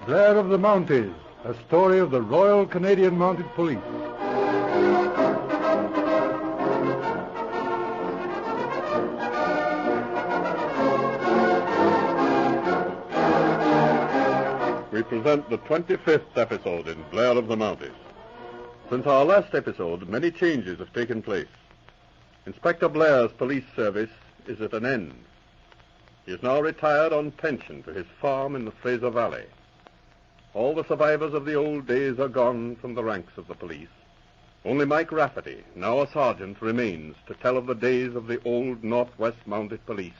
Blair of the Mounties, a story of the Royal Canadian Mounted Police. We present the 25th episode in Blair of the Mounties. Since our last episode, many changes have taken place. Inspector Blair's police service is at an end. He is now retired on pension to his farm in the Fraser Valley. All the survivors of the old days are gone from the ranks of the police. Only Mike Rafferty, now a sergeant, remains to tell of the days of the old Northwest Mounted Police.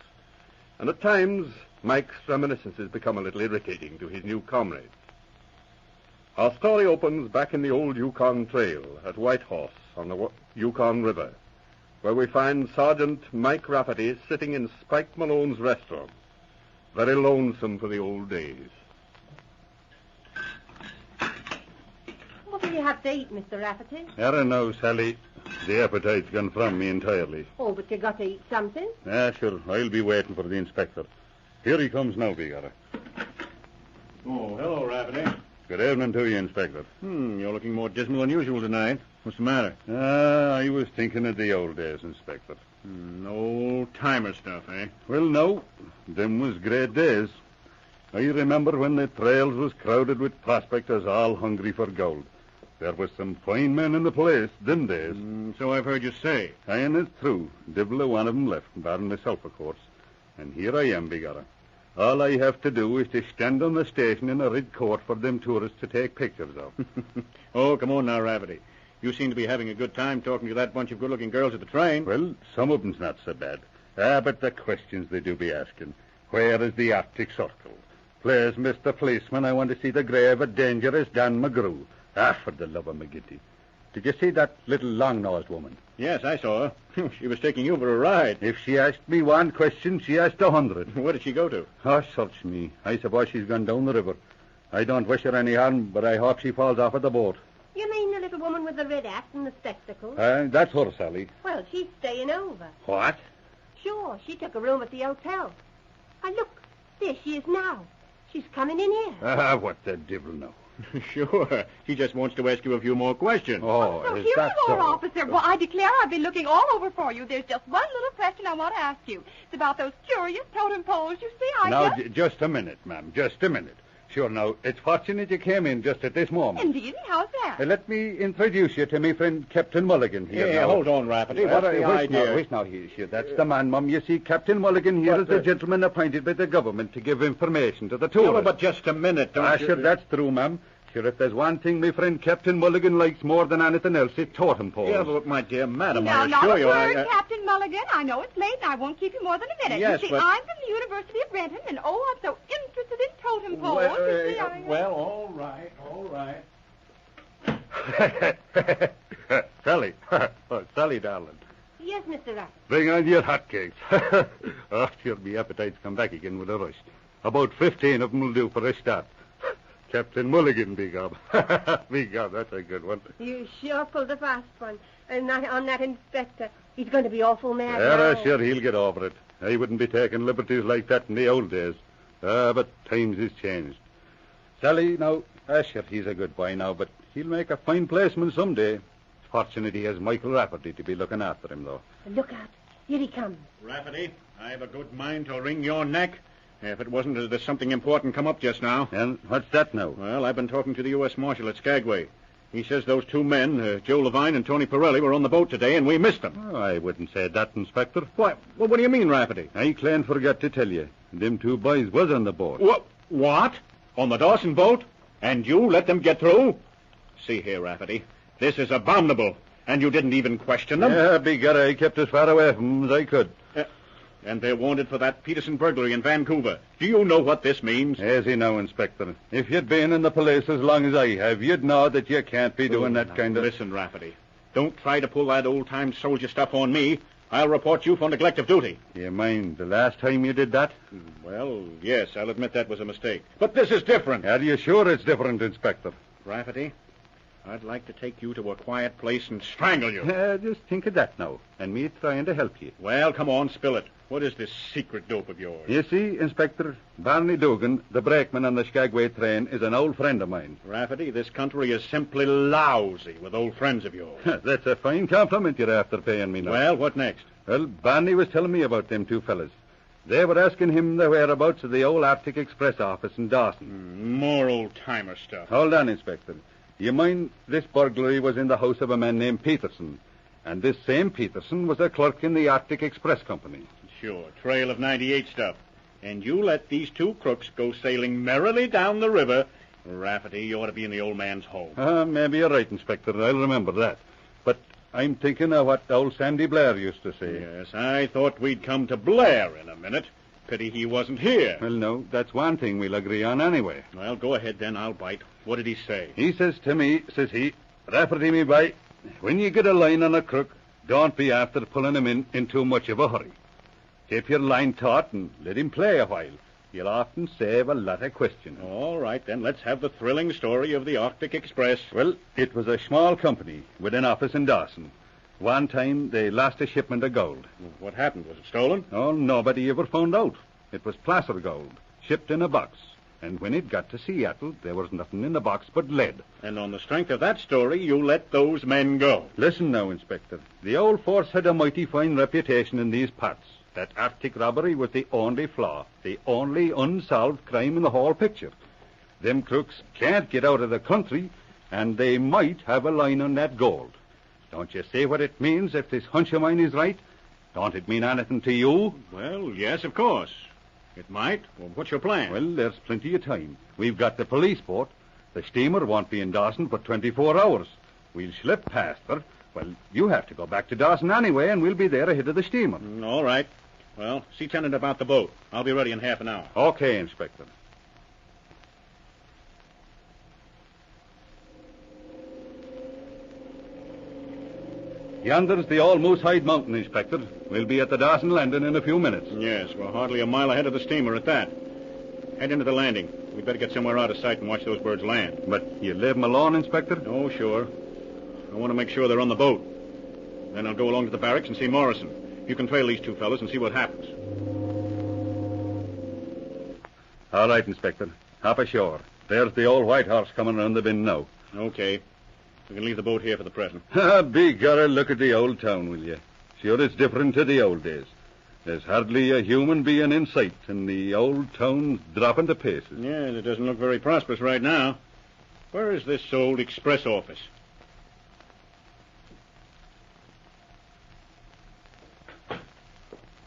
And at times, Mike's reminiscences become a little irritating to his new comrades. Our story opens back in the old Yukon Trail at Whitehorse on the Yukon River, where we find Sergeant Mike Rafferty sitting in Spike Malone's restaurant, very lonesome for the old days. What will you have to eat, Mr. Rafferty? I don't know, Sally. The appetite's gone from me entirely. Oh, but you got to eat something. Sure. I'll be waiting for the inspector. Here he comes now, Bigara. Oh, hello, Rafferty. Good evening to you, Inspector. You're looking more dismal than usual tonight. What's the matter? I was thinking of the old days, Inspector. Old-timer stuff, eh? Well, no. Them was great days. I remember when the trails was crowded with prospectors all hungry for gold. There was some fine men in the place, them days. So I've heard you say. And it's true. Divil a one of them left, barring myself, of course. And here I am, Bigara. All I have to do is to stand on the station in a red coat for them tourists to take pictures of. Oh, come on now, Rafferty. You seem to be having a good time talking to that bunch of good-looking girls at the train. Well, some of them's not so bad. But the questions they do be asking. Where is the Arctic Circle? Please, Mr. Policeman, I want to see the grave of dangerous Dan McGrew. For the love of McGinty. Did you see that little long-nosed woman? Yes, I saw her. She was taking you for a ride. If she asked me one question, she asked 100. Where did she go to? Oh, search me. I suppose she's gone down the river. I don't wish her any harm, but I hope she falls off of the boat. You mean the little woman with the red hat and the spectacles? That's her, Sally. Well, she's staying over. What? Sure, she took a room at the hotel. And look, there she is now. She's coming in here. What the devil now? Sure. She just wants to ask you a few more questions. Oh, so is here that you are, so? officer. Well, I declare I've been looking all over for you. There's just one little question I want to ask you. It's about those curious totem poles. You see, Now, just a minute, ma'am. Just a minute. Sure, now, it's fortunate you came in just at this moment. Indeed, how's that? Let me introduce you to my friend Captain Mulligan here. Yeah, now. hold on, Rafferty. What's the idea? Wait now, here. That's the man, Mum. You see, Captain Mulligan here is the gentleman appointed by the government to give information to the tourists. No, but just a minute, don't you? Sure, that's true, ma'am. Sure, if there's one thing my friend Captain Mulligan likes more than anything else, it's totem poles. Yeah, but my dear madam, Now, I not assure a you, word, Captain Mulligan. I know it's late, and I won't keep you more than a minute. Yes, you see, but- I'm from the University of Renton, and I'm so interested in totem poles. You see, well, all right. Sally. Sally, darling. Yes, Mr. Rafferty. Bring on your hotcakes. Sure, my appetite's come back again with a rush. About 15 of them will do for a start. Captain Mulligan, Big-Ob. Big-Ob, that's a good one. You sure pulled a fast one. And on that inspector. He's going to be awful mad Yeah, now. sure, he'll get over it. I wouldn't be taking liberties like that in the old days. But times has changed. Sally, now, sure, he's a good boy now, but he'll make a fine policeman someday. It's fortunate he has Michael Rafferty to be looking after him, though. Look out. Here he comes. Rafferty, I've a good mind to wring your neck. If it wasn't that there's something important come up just now. And what's that now? Well, I've been talking to the U.S. Marshal at Skagway. He says those two men, Joe Levine and Tony Pirelli, were on the boat today, and we missed them. Oh, I wouldn't say that, Inspector. Why? Well, what do you mean, Rafferty? I clean forgot to tell you. Them two boys was on the boat. What? On the Dawson boat? And you let them get through? See here, Rafferty. This is abominable. And you didn't even question them? Yeah, Big-Guy, I kept as far away from them as I could. And they're wanted for that Peterson burglary in Vancouver. Do you know what this means? As you know, Inspector, if you'd been in the police as long as I have, you'd know that you can't be doing that kind of... Listen, Rafferty. Don't try to pull that old-time soldier stuff on me. I'll report you for neglect of duty. You mind the last time you did that? Well, yes, I'll admit that was a mistake. But this is different. Are you sure it's different, Inspector? Rafferty, I'd like to take you to a quiet place and strangle you. Just think of that now, and me trying to help you. Well, come on, spill it. What is this secret dope of yours? You see, Inspector, Barney Dugan, the brakeman on the Skagway train, is an old friend of mine. Rafferty, this country is simply lousy with old friends of yours. That's a fine compliment you're after paying me now. Well, what next? Well, Barney was telling me about them two fellas. They were asking him the whereabouts of the old Arctic Express office in Dawson. More old-timer stuff. Hold on, Inspector. You mind this burglary was in the house of a man named Peterson. And this same Peterson was a clerk in the Arctic Express Company. Sure, trail of 98 stuff. And you let these two crooks go sailing merrily down the river. Rafferty, you ought to be in the old man's home. Maybe you're right, Inspector. I'll remember that. But I'm thinking of what old Sandy Blair used to say. Yes, I thought we'd come to Blair in a minute. Pity he wasn't here. Well, no, that's one thing we'll agree on anyway. Well, go ahead then, I'll bite. What did he say? He says to me, says he, Rafferty, me boy, when you get a line on a crook, don't be after pulling him in too much of a hurry. Keep your line taut and let him play a while. You'll often save a lot of questions. All right, then, let's have the thrilling story of the Arctic Express. Well, it was a small company with an office in Dawson. One time, they lost a shipment of gold. What happened? Was it stolen? Oh, nobody ever found out. It was placer gold, shipped in a box. And when it got to Seattle, there was nothing in the box but lead. And on the strength of that story, you let those men go. Listen now, Inspector. The old force had a mighty fine reputation in these parts. That Arctic robbery was the only flaw, the only unsolved crime in the whole picture. Them crooks can't get out of the country, and they might have a line on that gold. Don't you see what it means if this hunch of mine is right? Don't it mean anything to you? Well, yes, of course. It might. Well, what's your plan? Well, there's plenty of time. We've got the police boat. The steamer won't be in Dawson for 24 hours. We'll slip past her. Well, you have to go back to Dawson anyway, and we'll be there ahead of the steamer. All right. Well, see Tennant about the boat. I'll be ready in half an hour. Okay, Inspector. Yonder's the old Moosehide Mountain, Inspector. We'll be at the Dawson landing in a few minutes. Yes, we're hardly a mile ahead of the steamer at that. Head into the landing. We'd better get somewhere out of sight and watch those birds land. But you leave them alone, Inspector? Oh, sure. I want to make sure they're on the boat. Then I'll go along to the barracks and see Morrison. You can trail these two fellows and see what happens. All right, Inspector. Hop ashore. There's the old White Horse coming around the bend now. Okay. We can leave the boat here for the present. Begorra, look at the old town, will you? Sure, it's different to the old days. There's hardly a human being in sight, and the old town's dropping to pieces. Yes, it doesn't look very prosperous right now. Where is this old express office?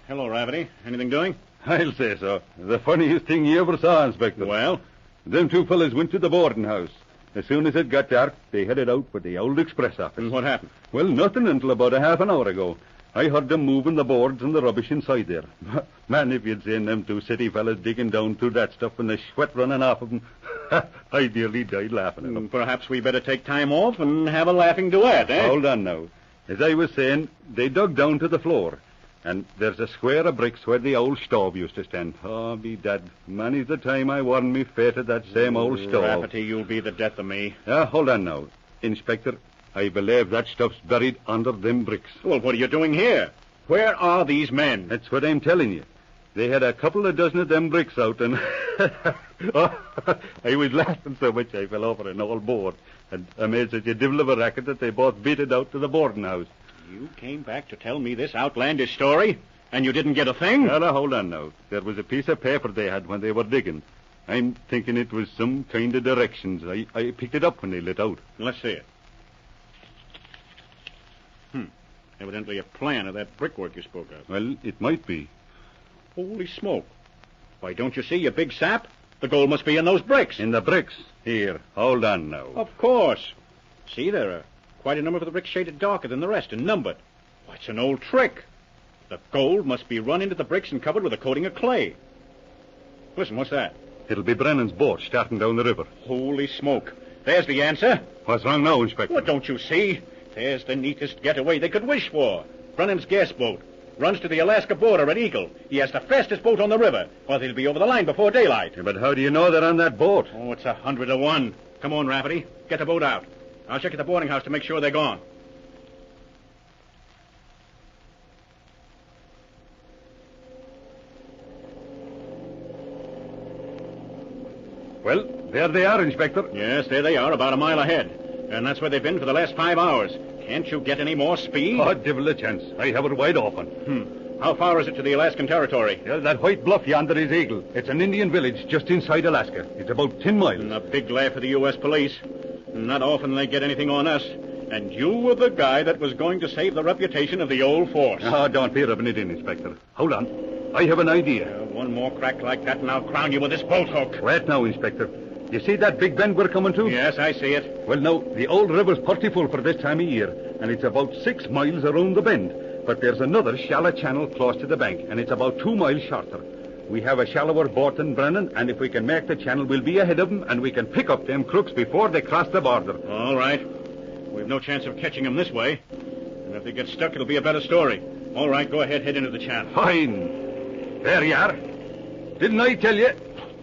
Hello, Rafferty. Anything doing? I'll say so. The funniest thing you ever saw, Inspector. Well? Them two fellas went to the boarding house. As soon as it got dark, they headed out for the old express office. And what happened? Well, nothing until about a half an hour ago. I heard them moving the boards and the rubbish inside there. Man, if you'd seen them two city fellas digging down through that stuff and the sweat running off of them, I nearly died laughing at them. Perhaps we better take time off and have a laughing duet, eh? Hold on now. As I was saying, they dug down to the floor. And there's a square of bricks where the old stove used to stand. Oh, be dad. Many's the time I warned me fate at that same old stove. Rafferty, you'll be the death of me. Hold on now. Inspector, I believe that stuff's buried under them bricks. Well, what are you doing here? Where are these men? That's what I'm telling you. They had a couple of dozen of them bricks out, and I was laughing so much I fell over an old board. And I made such a devil of a racket that they both beat it out to the boarding house. You came back to tell me this outlandish story, and you didn't get a thing? Now, hold on now. There was a piece of paper they had when they were digging. I'm thinking it was some kind of directions. I picked it up when they lit out. Let's see it. Evidently a plan of that brickwork you spoke of. Well, it might be. Holy smoke. Why, don't you see, you big sap? The gold must be in those bricks. In the bricks? Here, hold on now. Of course. See, there are quite a number of the bricks shaded darker than the rest and numbered. Why, it's an old trick. The gold must be run into the bricks and covered with a coating of clay. Listen, what's that? It'll be Brennan's boat starting down the river. Holy smoke. There's the answer. What's wrong now, Inspector? What don't you see? There's the neatest getaway they could wish for. Brennan's gas boat. Runs to the Alaska border at Eagle. He has the fastest boat on the river. Well, he'll be over the line before daylight. Yeah, but how do you know they're on that boat? Oh, it's 100 to 1. Come on, Rafferty. Get the boat out. I'll check at the boarding house to make sure they're gone. Well, there they are, Inspector. Yes, there they are, about a mile ahead. And that's where they've been for the last 5 hours. Can't you get any more speed? Oh, devil a chance. I have it wide open. How far is it to the Alaskan territory? Well, that white bluff yonder is Eagle. It's an Indian village just inside Alaska. It's about 10 miles. And a big laugh for the U.S. police. Not often they get anything on us. And you were the guy that was going to save the reputation of the old force. Oh, don't be rubbing it in, Inspector. Hold on. I have an idea. One more crack like that and I'll crown you with this boat hook. Wait now, Inspector. You see that big bend we're coming to? Yes, I see it. Well, now, the old river's pretty full for this time of year, and it's about 6 miles around the bend. But there's another shallow channel close to the bank, and it's about 2 miles shorter. We have a shallower boat than Brennan, and if we can make the channel, we'll be ahead of them, and we can pick up them crooks before they cross the border. All right. We've no chance of catching them this way. And if they get stuck, it'll be a better story. All right, go ahead, head into the channel. Fine. There you are. Didn't I tell you?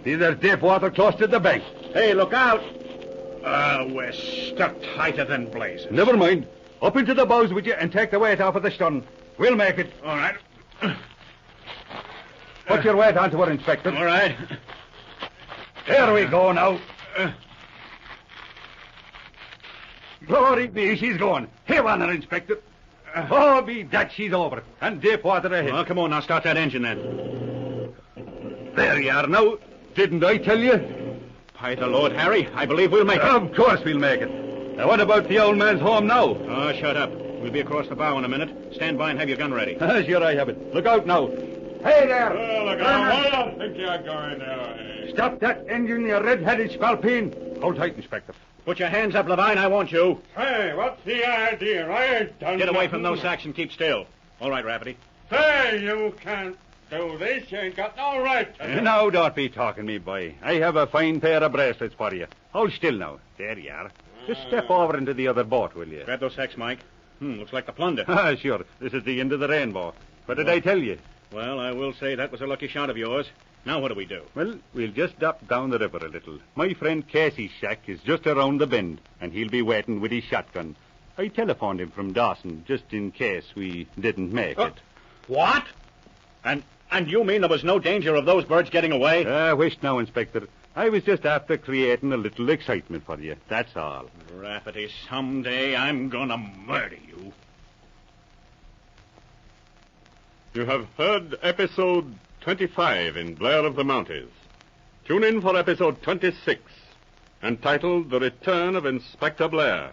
There's deep water close to the bank. Hey, look out. We're stuck tighter than blazes. Never mind. Up into the bows with you and take the weight off of the stern. We'll make it. All right. Put your weight onto her, Inspector. All right. There we go now. Glory be, she's going. Here on her, Inspector. Oh, be that she's over. And deep water ahead. Well, come on, now start that engine then. There you are now. Didn't I tell you? By the Lord, Harry, I believe we'll make it. Of course we'll make it. Now, what about the old man's home now? Oh, shut up. We'll be across the bow in a minute. Stand by and have your gun ready. Sure, I have it. Look out now. Hey there! Look out. Where do you think you're going now? Stop that engine, you red-headed spalpeen. Hold tight, Inspector. Put your hands up, Levine. I want you. Hey, what's the idea? I ain't done Get away nothing. from those sacks and keep still. All right, Rafferty. Hey, you can't do this. You ain't got no right to. Now, don't be talking me, boy. I have a fine pair of bracelets for you. Hold still now. There you are. Just step over into the other boat, will you? Grab those sacks, Mike. Looks like the plunder. Sure. This is the end of the rainbow. What did I tell you? Well, I will say that was a lucky shot of yours. Now what do we do? Well, we'll just drop down the river a little. My friend Casey's shack is just around the bend, and he'll be waiting with his shotgun. I telephoned him from Dawson, just in case we didn't make it. What? And you mean there was no danger of those birds getting away? I wish now, Inspector. I was just after creating a little excitement for you. That's all. Rafferty, someday I'm gonna murder you. You have heard episode 25 in Blair of the Mounties. Tune in for episode 26, entitled The Return of Inspector Blair.